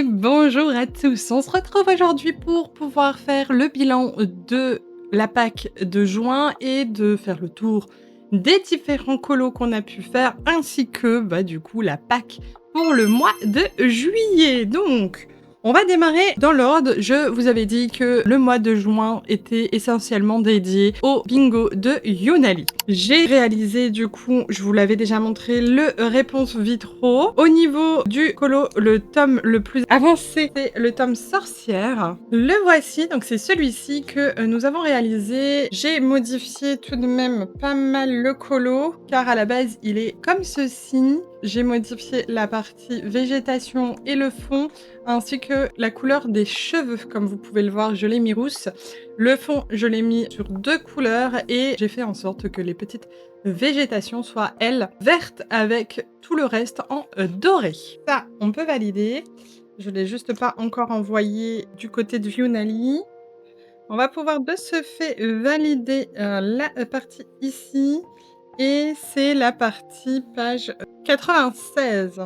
Et bonjour à tous, on se retrouve aujourd'hui pour pouvoir faire le bilan de la Pâques de juin et de faire le tour des différents colos qu'on a pu faire, ainsi que du coup la Pâques pour le mois de juillet. Donc, on va démarrer dans l'ordre. Je vous avais dit que le mois de juin était essentiellement dédié au bingo de Younali. J'ai réalisé du coup, je vous l'avais déjà montré, le réponse vitro. Au niveau du colo, le tome le plus avancé, c'est le tome sorcière. Le voici, donc c'est celui-ci que nous avons réalisé. J'ai modifié tout de même pas mal le colo, car à la base il est comme ceci. J'ai modifié la partie végétation et le fond, ainsi que la couleur des cheveux. Comme vous pouvez le voir, je l'ai mis rousse. Le fond, je l'ai mis sur 2 couleurs et j'ai fait en sorte que les petites végétations soient, elles, vertes avec tout le reste en doré. Ça, on peut valider. Je ne l'ai juste pas encore envoyé du côté de Younali. On va pouvoir de ce fait valider la partie ici. Et c'est la partie page 96.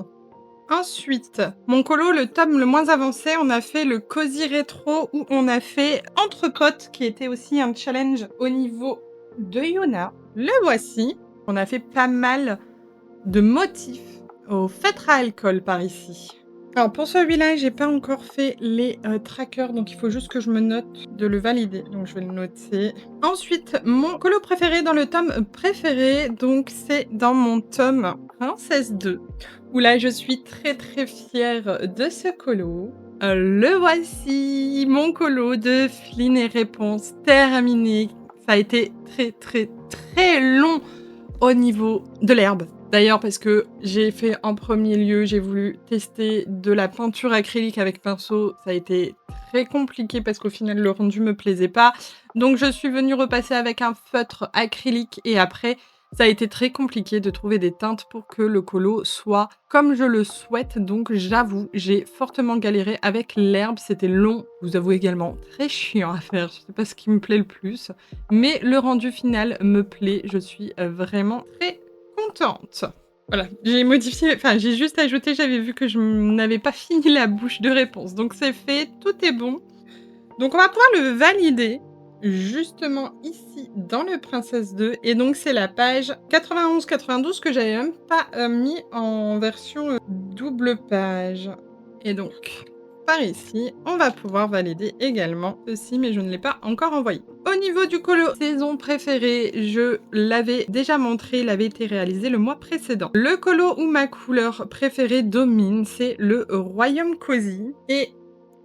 Ensuite, mon colo, le tome le moins avancé, on a fait le Cozy Rétro où on a fait Entrecôte, qui était aussi un challenge au niveau de Yuna. Le voici. On a fait pas mal de motifs au feutre à alcool par ici. Alors pour celui-là, j'ai pas encore fait les trackers, donc il faut juste que je me note de le valider. Donc je vais le noter. Ensuite, mon colo préféré dans le tome préféré, donc c'est dans mon tome Princesse 2, où là je suis très très fière de ce colo. Le voici, mon colo de Flynn et Réponse terminé. Ça a été très très très long au niveau de l'herbe. D'ailleurs, parce que j'ai fait en premier lieu, j'ai voulu tester de la peinture acrylique avec pinceau. Ça a été très compliqué parce qu'au final, le rendu me plaisait pas. Donc, je suis venue repasser avec un feutre acrylique et après, ça a été très compliqué de trouver des teintes pour que le colo soit comme je le souhaite. Donc, j'avoue, j'ai fortement galéré avec l'herbe. C'était long, je vous avoue également, très chiant à faire. Je sais pas ce qui me plaît le plus. Mais le rendu final me plaît. Je suis vraiment très contente. Voilà, j'ai modifié, enfin j'ai juste ajouté, j'avais vu que je n'avais pas fini la bouche de réponse. Donc c'est fait, tout est bon. Donc on va pouvoir le valider justement ici dans le Princesse 2. Et donc c'est la page 91-92 que j'avais même pas mis en version double page. Et donc par ici, on va pouvoir valider également ceci, mais je ne l'ai pas encore envoyé. Au niveau du colo saison préférée, je l'avais déjà montré, il avait été réalisé le mois précédent. Le colo où ma couleur préférée domine, c'est le Royaume Cozy. Et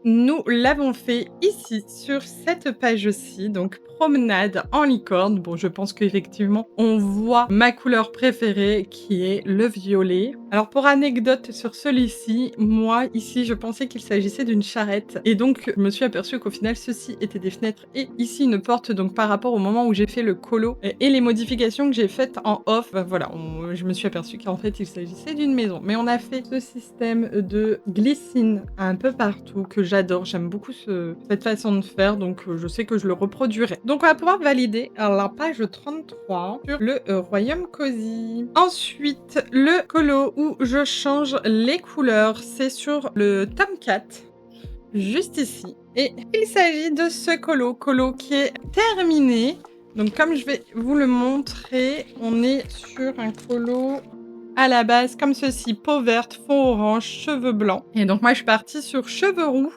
nous l'avons fait ici, sur cette page-ci, donc promenade en licorne. Bon, je pense qu'effectivement, on voit ma couleur préférée qui est le violet. Alors, pour anecdote sur celui-ci, moi, ici, je pensais qu'il s'agissait d'une charrette. Et donc, je me suis aperçue qu'au final, ceci était des fenêtres et ici une porte. Donc, par rapport au moment où j'ai fait le colo et les modifications que j'ai faites en off, voilà, je me suis aperçue qu'en fait, il s'agissait d'une maison. Mais on a fait ce système de glycine un peu partout que j'adore. J'aime beaucoup cette façon de faire. Donc, je sais que je le reproduirai. Donc, on va pouvoir valider la page 33 sur le Royaume Cozy. Ensuite, le colo où je change les couleurs, c'est sur le tome 4, juste ici. Et il s'agit de ce colo qui est terminé. Donc comme je vais vous le montrer, on est sur un colo à la base comme ceci, peau verte, fond orange, cheveux blancs. Et donc moi je suis partie sur cheveux roux,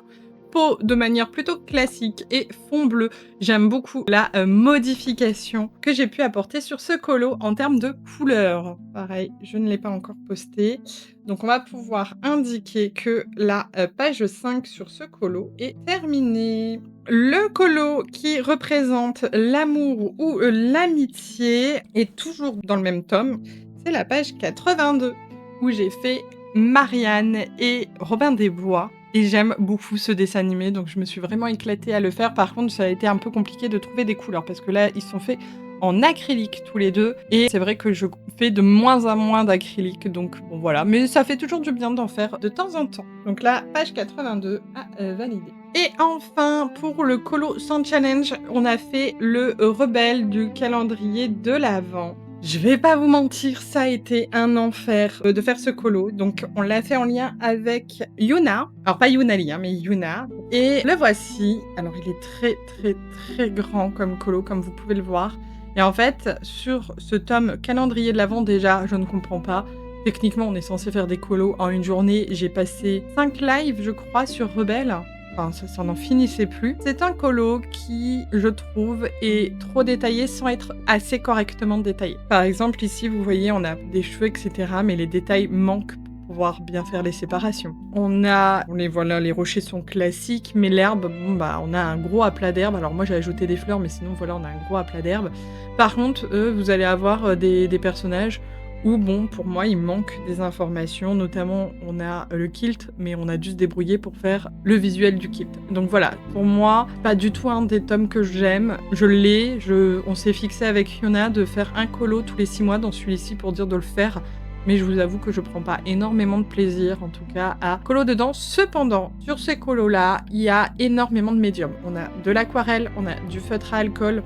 peau de manière plutôt classique et fond bleu. J'aime beaucoup la modification que j'ai pu apporter sur ce colo en termes de couleur. Pareil, je ne l'ai pas encore posté. Donc on va pouvoir indiquer que la page 5 sur ce colo est terminée. Le colo qui représente l'amour ou l'amitié est toujours dans le même tome. C'est la page 82 où j'ai fait Marianne et Robin des Bois. Et j'aime beaucoup ce dessin animé, donc je me suis vraiment éclatée à le faire. Par contre, ça a été un peu compliqué de trouver des couleurs, parce que là, ils sont faits en acrylique tous les deux. Et c'est vrai que je fais de moins en moins d'acrylique, donc bon voilà. Mais ça fait toujours du bien d'en faire de temps en temps. Donc là, page 82 à valider. Et enfin, pour le colo sans challenge, on a fait le rebelle du calendrier de l'Avent. Je vais pas vous mentir, ça a été un enfer, de faire ce colo. Donc on l'a fait en lien avec Yuna. Alors pas Younali, hein, mais Yuna et le voici. Alors il est très, très, très grand comme colo, comme vous pouvez le voir et en fait, sur ce tome calendrier de l'avent, déjà, je ne comprends pas. Techniquement, on est censé faire des colos en une journée. J'ai passé 5 lives, je crois, sur Rebelle. Enfin, ça n'en finissait plus. C'est un colo qui, je trouve, est trop détaillé sans être assez correctement détaillé. Par exemple, ici, vous voyez, on a des cheveux, etc., mais les détails manquent pour pouvoir bien faire les séparations. Voilà, les rochers sont classiques, mais l'herbe, bon, bah, on a un gros aplat d'herbe. Alors moi, j'ai ajouté des fleurs, mais sinon, voilà, on a un gros aplat d'herbe. Par contre, vous allez avoir des personnages où bon, pour moi, il manque des informations, notamment on a le kilt, mais on a dû se débrouiller pour faire le visuel du kilt. Donc voilà, pour moi, pas du tout un des tomes que j'aime. Je l'ai, on s'est fixé avec Yona de faire un colo tous les 6 mois dans celui-ci pour dire de le faire. Mais je vous avoue que je prends pas énormément de plaisir, en tout cas, à colo dedans. Cependant, sur ces colos-là, il y a énormément de médiums. On a de l'aquarelle, on a du feutre à alcool,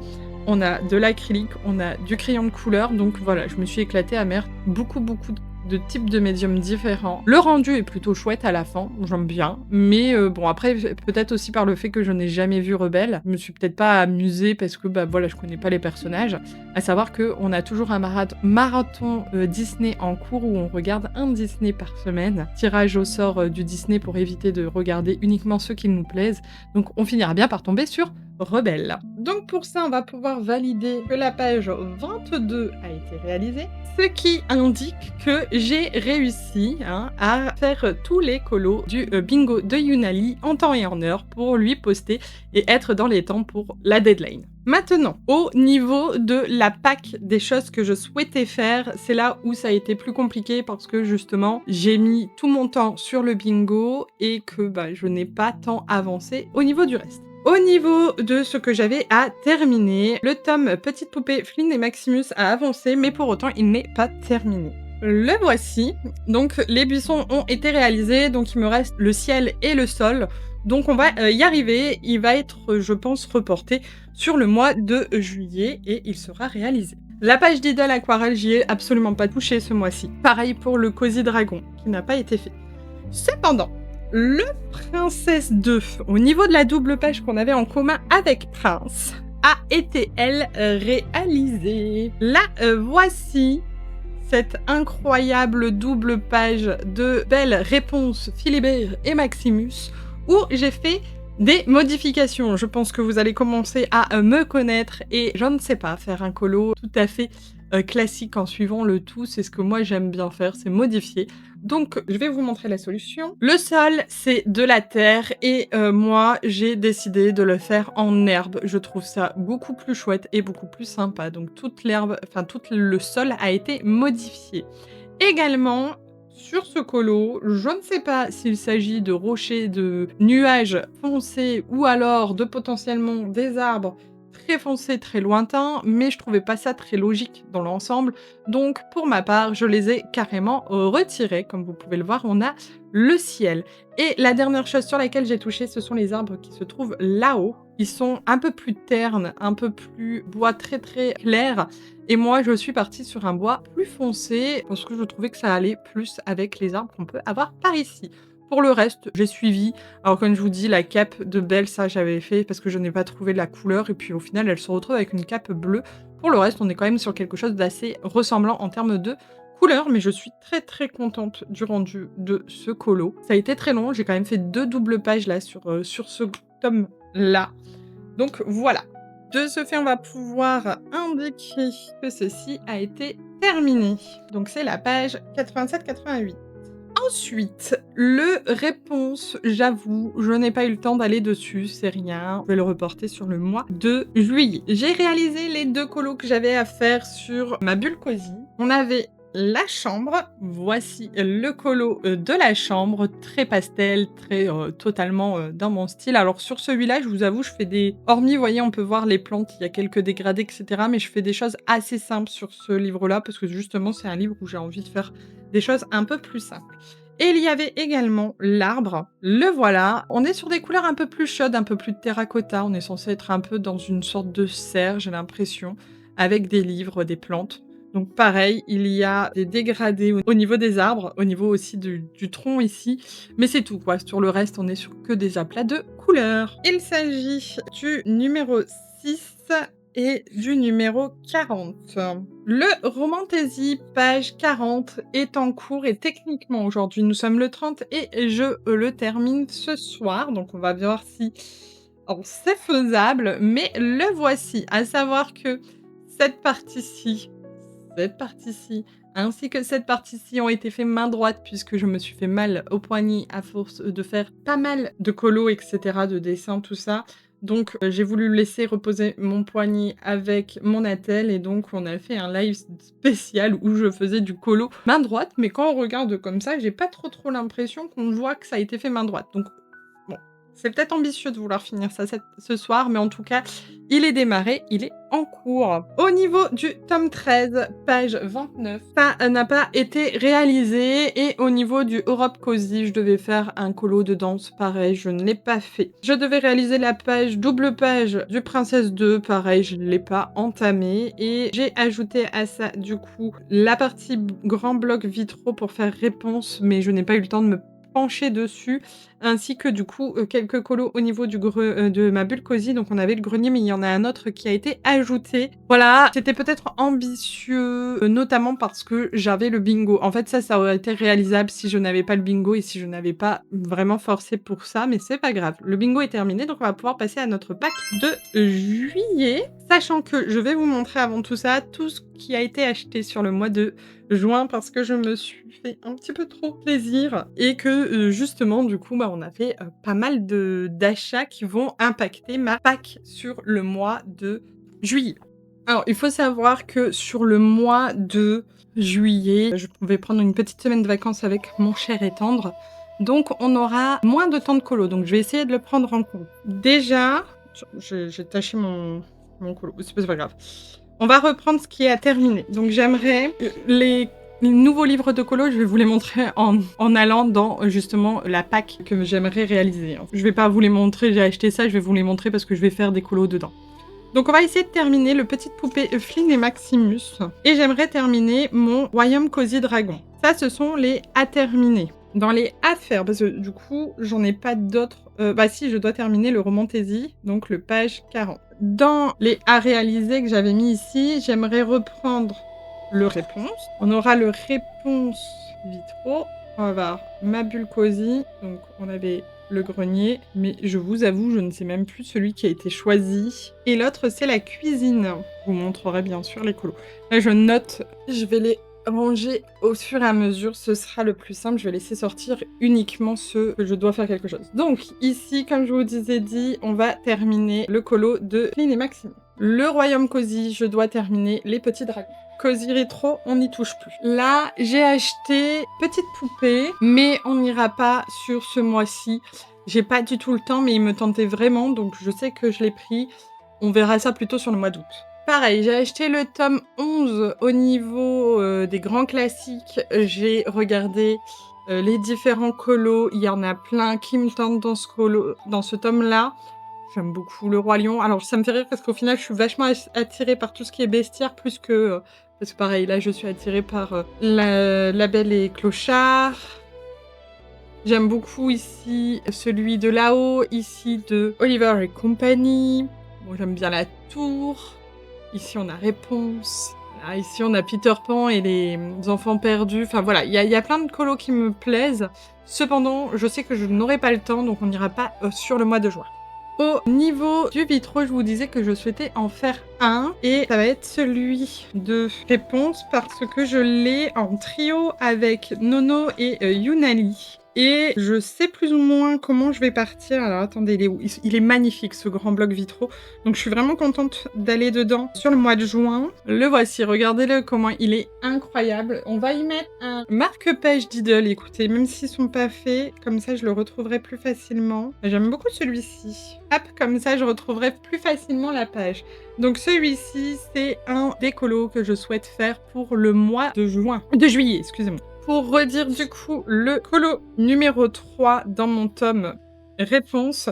on a de l'acrylique, on a du crayon de couleur, donc voilà, je me suis éclatée à mettre beaucoup de types de médiums différents. Le rendu est plutôt chouette à la fin, j'aime bien, mais bon après, peut-être aussi par le fait que je n'ai jamais vu Rebelle, je me suis peut-être pas amusée parce que bah voilà, je connais pas les personnages, à savoir qu'on a toujours un marathon Disney en cours où on regarde un Disney par semaine, tirage au sort du Disney pour éviter de regarder uniquement ceux qui nous plaisent, donc on finira bien par tomber sur Rebelle. Donc pour ça, on va pouvoir valider que la page 22 a été réalisée, ce qui indique que j'ai réussi à faire tous les colos du bingo de Younali en temps et en heure pour lui poster et être dans les temps pour la deadline. Maintenant, au niveau de la pack des choses que je souhaitais faire, c'est là où ça a été plus compliqué parce que justement, j'ai mis tout mon temps sur le bingo et que je n'ai pas tant avancé au niveau du reste. Au niveau de ce que j'avais à terminer, le tome Petite Poupée, Flynn et Maximus a avancé, mais pour autant, il n'est pas terminé. Le voici. Donc, les buissons ont été réalisés, donc il me reste le ciel et le sol. Donc, on va y arriver. Il va être, je pense, reporté sur le mois de juillet et il sera réalisé. La page d'Idle Aquarelle, j'y ai absolument pas touché ce mois-ci. Pareil pour le Cozy Dragon, qui n'a pas été fait. Cependant, le Princesse 2, au niveau de la double page qu'on avait en commun avec Prince, a été, elle, réalisée. Là, voici cette incroyable double page de belles réponses Philibert et Maximus, où j'ai fait des modifications. Je pense que vous allez commencer à me connaître et je ne sais pas, faire un colo tout à fait classique en suivant le tout, c'est ce que moi j'aime bien faire, c'est modifier. Donc je vais vous montrer la solution. Le sol c'est de la terre et moi j'ai décidé de le faire en herbe. Je trouve ça beaucoup plus chouette et beaucoup plus sympa. Donc toute l'herbe, enfin tout le sol a été modifié. Également, sur ce colo, je ne sais pas s'il s'agit de rochers, de nuages foncés ou alors de potentiellement des arbres très foncés, très lointains, mais je trouvais pas ça très logique dans l'ensemble. Donc pour ma part, je les ai carrément retirés. Comme vous pouvez le voir, on a le ciel. Et la dernière chose sur laquelle j'ai touché, ce sont les arbres qui se trouvent là-haut. Ils sont un peu plus ternes, un peu plus bois très très clair. Et moi, je suis partie sur un bois plus foncé parce que je trouvais que ça allait plus avec les arbres qu'on peut avoir par ici. Pour le reste, j'ai suivi. Alors comme je vous dis, la cape de Belle, ça j'avais fait parce que je n'ai pas trouvé la couleur et puis au final, elle se retrouve avec une cape bleue. Pour le reste, on est quand même sur quelque chose d'assez ressemblant en termes de couleur, mais je suis très très contente du rendu de ce colo. Ça a été très long, j'ai quand même fait 2 doubles pages là sur ce tome-là. Donc voilà. De ce fait, on va pouvoir indiquer que ceci a été terminé. Donc c'est la page 87-88. Ensuite, le réponse, j'avoue, je n'ai pas eu le temps d'aller dessus, c'est rien. Je vais le reporter sur le mois de juillet. J'ai réalisé les 2 colos que j'avais à faire sur ma bulle cosy. On avait la chambre, voici le colo de la chambre, très pastel, très totalement dans mon style. Alors sur celui-là, je vous avoue, je fais des... Hormis, vous voyez, on peut voir les plantes, il y a quelques dégradés, etc. Mais je fais des choses assez simples sur ce livre-là, parce que justement, c'est un livre où j'ai envie de faire des choses un peu plus simples. Et il y avait également l'arbre, le voilà. On est sur des couleurs un peu plus chaudes, un peu plus de terracotta. On est censé être un peu dans une sorte de serre, j'ai l'impression, avec des livres, des plantes. Donc pareil, il y a des dégradés au niveau des arbres, au niveau aussi du tronc ici, mais c'est tout quoi. Sur le reste, on est sur que des aplats de couleurs. Il s'agit du numéro 6 et du numéro 40. Le Romantaisie, page 40, est en cours et techniquement aujourd'hui, nous sommes le 30 et je le termine ce soir. Donc on va voir si c'est faisable, mais le voici. À savoir que cette partie-ci ainsi que cette partie-ci ont été faits main droite puisque je me suis fait mal au poignet à force de faire pas mal de colos et cetera, de dessins, tout ça. Donc j'ai voulu laisser reposer mon poignet avec mon attelle et donc on a fait un live spécial où je faisais du colo main droite, mais quand on regarde comme ça, j'ai pas trop l'impression qu'on voit que ça a été fait main droite. Donc bon, c'est peut-être ambitieux de vouloir finir ça ce soir, mais en tout cas, il est démarré, il est en cours. Au niveau du tome 13, page 29, ça n'a pas été réalisé et au niveau du Europe Cozy, je devais faire un colo de danse, pareil, je ne l'ai pas fait. Je devais réaliser la page, double page du Princesse 2, pareil, je ne l'ai pas entamé et j'ai ajouté à ça, du coup, la partie grand bloc vitraux pour faire réponse, mais je n'ai pas eu le temps de me pencher dessus, ainsi que du coup quelques colos au niveau de ma bulle cosy. Donc on avait le grenier, mais il y en a un autre qui a été ajouté. Voilà, c'était peut-être ambitieux, notamment parce que j'avais le bingo. En fait, ça aurait été réalisable si je n'avais pas le bingo et si je n'avais pas vraiment forcé pour ça, mais c'est pas grave. Le bingo est terminé, donc on va pouvoir passer à notre pack de juillet. Sachant que je vais vous montrer avant tout ça, tout ce qui a été acheté sur le mois de juin parce que je me suis fait un petit peu trop plaisir et que justement du coup on a fait pas mal d'achats qui vont impacter ma pack sur le mois de juillet. Alors il faut savoir que sur le mois de juillet, je pouvais prendre une petite semaine de vacances avec mon cher et tendre, donc on aura moins de temps de colo, donc je vais essayer de le prendre en compte. Déjà, j'ai taché mon colo, c'est pas grave. On va reprendre ce qui est à terminer. Donc j'aimerais les nouveaux livres de colo, je vais vous les montrer en allant dans justement la pack que j'aimerais réaliser. Je vais pas vous les montrer, j'ai acheté ça, je vais vous les montrer parce que je vais faire des colos dedans. Donc on va essayer de terminer le Petite Poupée Flynn et Maximus. Et j'aimerais terminer mon Royaume Cozy Dragon. Ça, ce sont les à terminer. Dans les à faire, parce que du coup, j'en ai pas d'autres. Bah si, je dois terminer le Romantaisie, donc le page 40. Dans les à réaliser que j'avais mis ici, j'aimerais reprendre le réponse. On aura le réponse vitraux. On va avoir ma bulle cosy. Donc on avait le grenier, mais je vous avoue, je ne sais même plus celui qui a été choisi. Et l'autre, c'est la cuisine. Je vous montrerai bien sûr les colos. Là, je note, je vais les ranger au fur et à mesure, ce sera le plus simple. Je vais laisser sortir uniquement ceux que je dois faire quelque chose. Donc ici, comme je vous disais dit, on va terminer le colo de Flynn et Maxime. Le Royaume Cozy, je dois terminer les petits dragons. Cozy Rétro, on n'y touche plus. Là, j'ai acheté Petite Poupée, mais on n'ira pas sur ce mois-ci. J'ai pas du tout le temps, mais il me tentait vraiment, donc je sais que je l'ai pris. On verra ça plutôt sur le mois d'août. Pareil, j'ai acheté le tome 11 au niveau des grands classiques. J'ai regardé les différents colos. Il y en a plein qui me tentent dans ce tome-là. J'aime beaucoup le Roi Lion. Alors, ça me fait rire parce qu'au final, je suis vachement attirée par tout ce qui est bestiaire, plus que... parce que pareil, là, je suis attirée par La Belle et Clochard. J'aime beaucoup ici celui de là-haut, ici de Oliver et Company. Bon, j'aime bien La Tour. Ici, on a Réponse. Là, ici, on a Peter Pan et les enfants perdus. Enfin, voilà, il y a plein de colos qui me plaisent. Cependant, je sais que je n'aurai pas le temps, donc on n'ira pas sur le mois de juin. Au niveau du vitraux, je vous disais que je souhaitais en faire un, et ça va être celui de Réponse, parce que je l'ai en trio avec Nono et Yunali. Et je sais plus ou moins comment je vais partir. Alors attendez, il est où ? Il est magnifique ce grand bloc vitraux. Donc je suis vraiment contente d'aller dedans sur le mois de juin. Le voici, regardez-le comment il est incroyable. On va y mettre un marque-page d'Idle, écoutez, même s'ils sont pas faits, comme ça je le retrouverai plus facilement. J'aime beaucoup celui-ci. Hop, comme ça je retrouverai plus facilement la page. Donc celui-ci, c'est un des colos que je souhaite faire pour le mois de juillet, excusez-moi. Pour redire du coup le colo numéro 3 dans mon tome Réponse,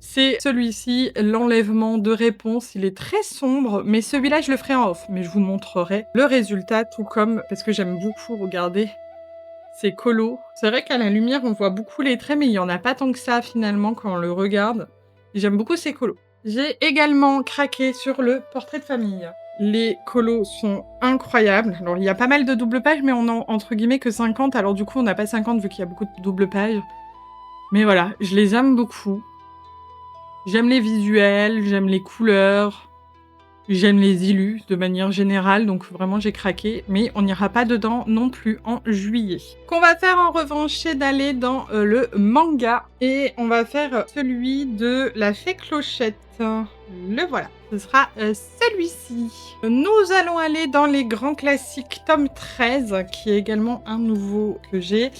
C'est celui-ci, l'enlèvement de réponse. Il est très sombre, mais celui-là, je le ferai en off, mais je vous montrerai le résultat, tout comme parce que j'aime beaucoup regarder ces colos. C'est vrai qu'à la lumière, on voit beaucoup les traits, mais il y en a pas tant que ça, finalement, quand on le regarde. J'aime beaucoup ces colos. J'ai également craqué sur le portrait de famille. Les colos sont incroyables. Alors, il y a pas mal de double pages, mais on en entre guillemets que 50. Alors du coup, on n'a pas 50 vu qu'il y a beaucoup de double pages. Mais voilà, je les aime beaucoup. J'aime les visuels, j'aime les couleurs, j'aime les illus de manière générale, donc vraiment j'ai craqué, mais on n'ira pas dedans non plus en juillet. Ce qu'on va faire en revanche, c'est d'aller dans le manga, et on va faire celui de la fée Clochette. Le voilà, ce sera celui-ci. Nous allons aller dans les grands classiques tome 13, qui est également un nouveau que j'ai,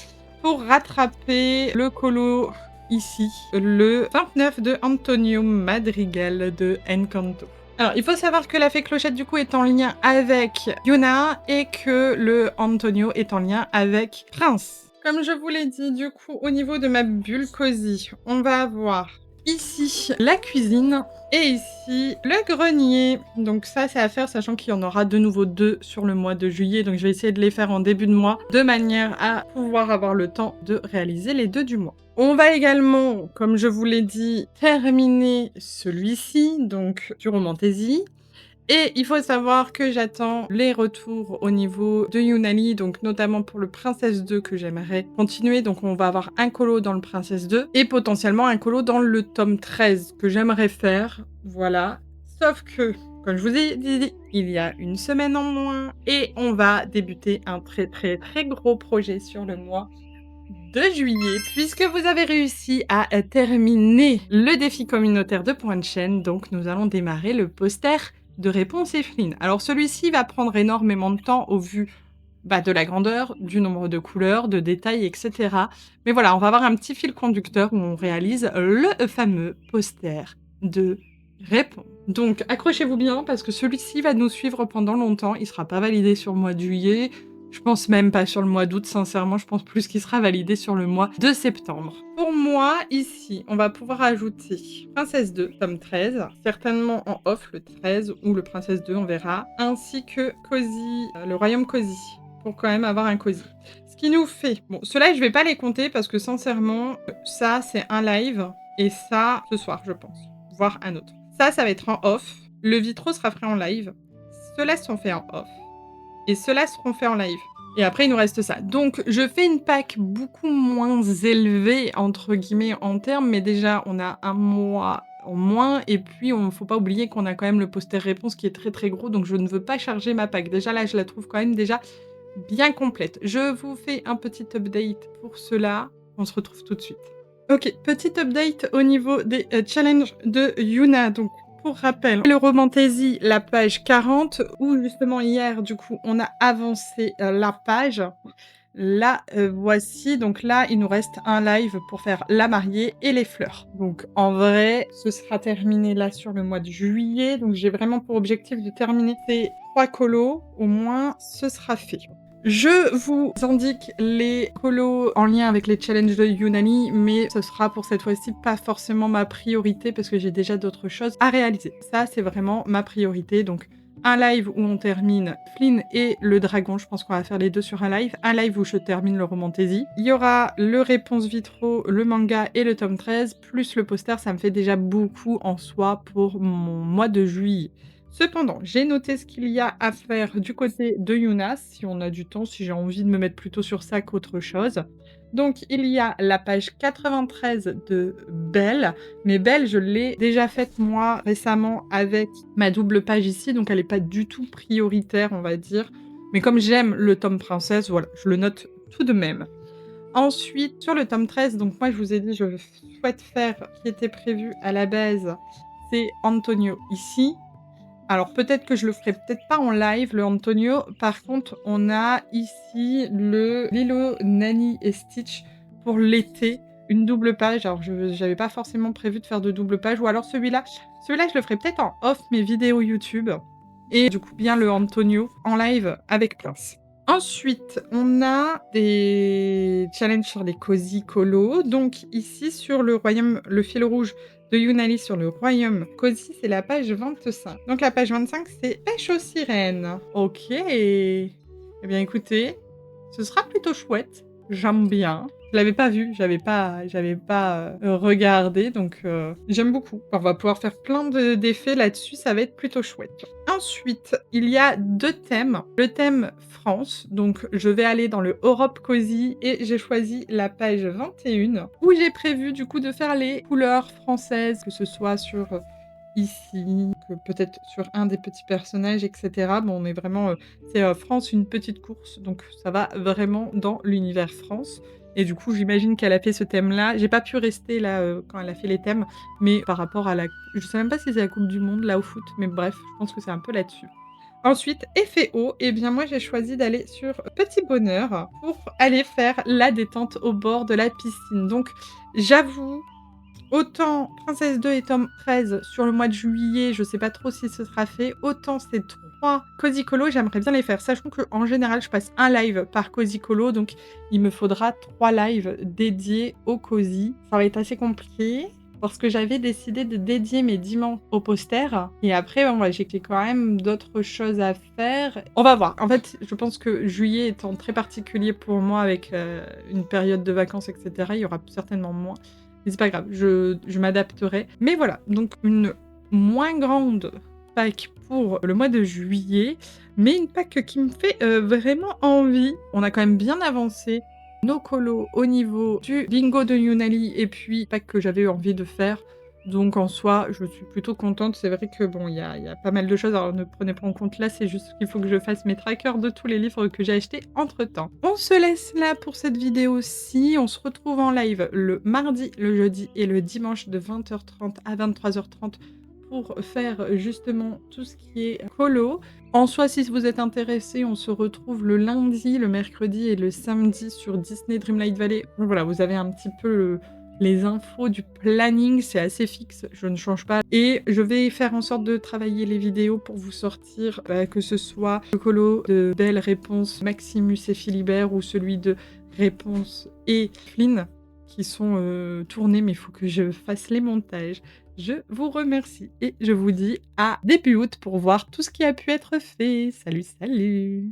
pour rattraper le colo ici, le 29 de Antonio Madrigal de Encanto. Alors, il faut savoir que la fée Clochette, du coup, est en lien avec Yuna et que le Antonio est en lien avec Prince. Comme je vous l'ai dit, du coup, au niveau de ma bulle cosy, on va avoir ici la cuisine et ici le grenier. Donc ça, c'est à faire, sachant qu'il y en aura de nouveau 2 sur le mois de juillet. Donc je vais essayer de les faire en début de mois, de manière à pouvoir avoir le temps de réaliser les 2 du mois. On va également, comme je vous l'ai dit, terminer celui-ci, donc du Romantaisie. Et il faut savoir que j'attends les retours au niveau de Yunali, donc notamment pour le Princesse 2 que j'aimerais continuer. Donc on va avoir un colo dans le Princesse 2 et potentiellement un colo dans le tome 13 que j'aimerais faire. Voilà. Sauf que, comme je vous ai dit, il y a une semaine en moins et on va débuter un très gros projet sur le mois de juillet, puisque vous avez réussi à terminer le défi communautaire de Point de Chaîne. Donc nous allons démarrer le poster de Réponse Evelyne. Alors celui-ci va prendre énormément de temps au vu de la grandeur, du nombre de couleurs, de détails, etc. Mais voilà, on va avoir un petit fil conducteur où on réalise le fameux poster de Réponse. Donc accrochez-vous bien parce que celui-ci va nous suivre pendant longtemps. Il sera pas validé sur le mois de juillet. Je pense même pas sur le mois d'août, sincèrement, je pense plus qu'il sera validé sur le mois de septembre. Pour moi, ici, on va pouvoir ajouter Princesse 2, tome 13, certainement en off le 13, ou le Princesse 2, on verra, ainsi que Cozy, le Royaume Cozy, pour quand même avoir un Cozy. Ce qui nous fait... Bon, ceux-là, je vais pas les compter, parce que sincèrement, ça, c'est un live, et ça, ce soir, je pense, voire un autre. Ça va être en off, le vitro sera fait en live, ceux-là sont faits en off. Et ceux-là seront faits en live. Et après, il nous reste ça. Donc, je fais une pack beaucoup moins élevée, entre guillemets, en termes, mais déjà, on a un mois en moins, et puis, on faut pas oublier qu'on a quand même le poster réponse qui est très gros, donc je ne veux pas charger ma pack. Déjà, là, je la trouve quand même déjà bien complète. Je vous fais un petit update pour cela. On se retrouve tout de suite. Ok, petit update au niveau des challenges de Yuna. Donc, pour rappel, le Romantaisie, la page 40, où justement hier, du coup, on a avancé la page. Là, voici, donc là, il nous reste un live pour faire la mariée et les fleurs. Donc, en vrai, ce sera terminé là sur le mois de juillet. Donc, j'ai vraiment pour objectif de terminer ces 3 colos. Au moins, ce sera fait. Je vous indique les colos en lien avec les challenges de Yunani, mais ce sera pour cette fois-ci pas forcément ma priorité parce que j'ai déjà d'autres choses à réaliser. Ça, c'est vraiment ma priorité. Donc, un live où on termine Flynn et le dragon. Je pense qu'on va faire les 2 sur un live. Un live où je termine le Romantaisie. Il y aura le Réponse Vitro, le manga et le tome 13, plus le poster. Ça me fait déjà beaucoup en soi pour mon mois de juillet. Cependant, j'ai noté ce qu'il y a à faire du côté de Yuna, si on a du temps, si j'ai envie de me mettre plutôt sur ça qu'autre chose. Donc, il y a la page 93 de Belle, mais Belle, je l'ai déjà faite moi récemment avec ma double page ici, donc elle n'est pas du tout prioritaire, on va dire. Mais comme j'aime le tome princesse, voilà, je le note tout de même. Ensuite, sur le tome 13, donc moi je vous ai dit, je souhaite faire, qui était prévu à la base, c'est Antonio ici. Alors peut-être que je le ferai peut-être pas en live, le Antonio. Par contre, on a ici le Lilo, Nani et Stitch pour l'été. Une double page. Alors je n'avais pas forcément prévu de faire de double page. Ou alors celui-là, je le ferai peut-être en off mes vidéos YouTube. Et du coup, bien le Antonio en live avec Prince. Ensuite, on a des challenges sur les cosy colos. Donc ici, sur le royaume le fil rouge de Younali sur le royaume cosy, c'est la page 25. Donc la page 25, c'est pêche aux sirènes. OK. Eh bien écoutez, ce sera plutôt chouette. J'aime bien. Je l'avais pas vu, j'avais pas regardé donc j'aime beaucoup. On va pouvoir faire plein d'effets là-dessus, ça va être plutôt chouette. Ensuite, il y a 2 thèmes. Le thème France, donc je vais aller dans le Europe Cosy et j'ai choisi la page 21 où j'ai prévu du coup de faire les couleurs françaises, que ce soit sur, ici, que peut-être sur un des petits personnages et cetera. Bon, on est vraiment, c'est, France, une petite course, donc ça va vraiment dans l'univers France et du coup, j'imagine qu'elle a fait ce thème-là. J'ai pas pu rester là, quand elle a fait les thèmes, mais par rapport à la je sais même pas si c'est la coupe du monde là au foot, mais bref, je pense que c'est un peu là-dessus. Ensuite, effet eau, et bien moi j'ai choisi d'aller sur Petit Bonheur pour aller faire la détente au bord de la piscine. Donc j'avoue, autant Princesse 2 et tome 13 sur le mois de juillet, je sais pas trop si ce sera fait, autant ces 3 Cozy Colo, j'aimerais bien les faire. Sachant qu'en général, je passe un live par Cozy Colo, donc il me faudra 3 lives dédiés au Cozy. Ça va être assez compliqué parce que j'avais décidé de dédier mes dimanches au poster et après, bon, bah, j'ai quand même d'autres choses à faire. On va voir. En fait, je pense que juillet étant très particulier pour moi avec, une période de vacances et cetera, il y aura certainement moins. Mais c'est pas grave, je m'adapterai. Mais voilà, donc une moins grande pack pour le mois de juillet, mais une pack qui me fait, vraiment envie. On a quand même bien avancé nos colos au niveau du bingo de Younali et puis pack que j'avais envie de faire. Donc en soi, je suis plutôt contente. C'est vrai que bon, il y a pas mal de choses, alors ne prenez pas en compte là, c'est juste qu'il faut que je fasse mes trackers de tous les livres que j'ai achetés entre-temps. On se laisse là pour cette vidéo-ci. On se retrouve en live le mardi, le jeudi et le dimanche de 20h30 à 23h30 pour faire justement tout ce qui est colo. En soi, si vous êtes intéressés, on se retrouve le lundi, le mercredi et le samedi sur Disney Dreamlight Valley. Donc voilà, vous avez un petit peu les infos du planning, c'est assez fixe, je ne change pas. Et je vais faire en sorte de travailler les vidéos pour vous sortir, que ce soit le colo de Belle, Réponse, Maximus et Philibert ou celui de Réponse et Flynn qui sont tournés, mais il faut que je fasse les montages. Je vous remercie et je vous dis à début août pour voir tout ce qui a pu être fait. Salut, salut!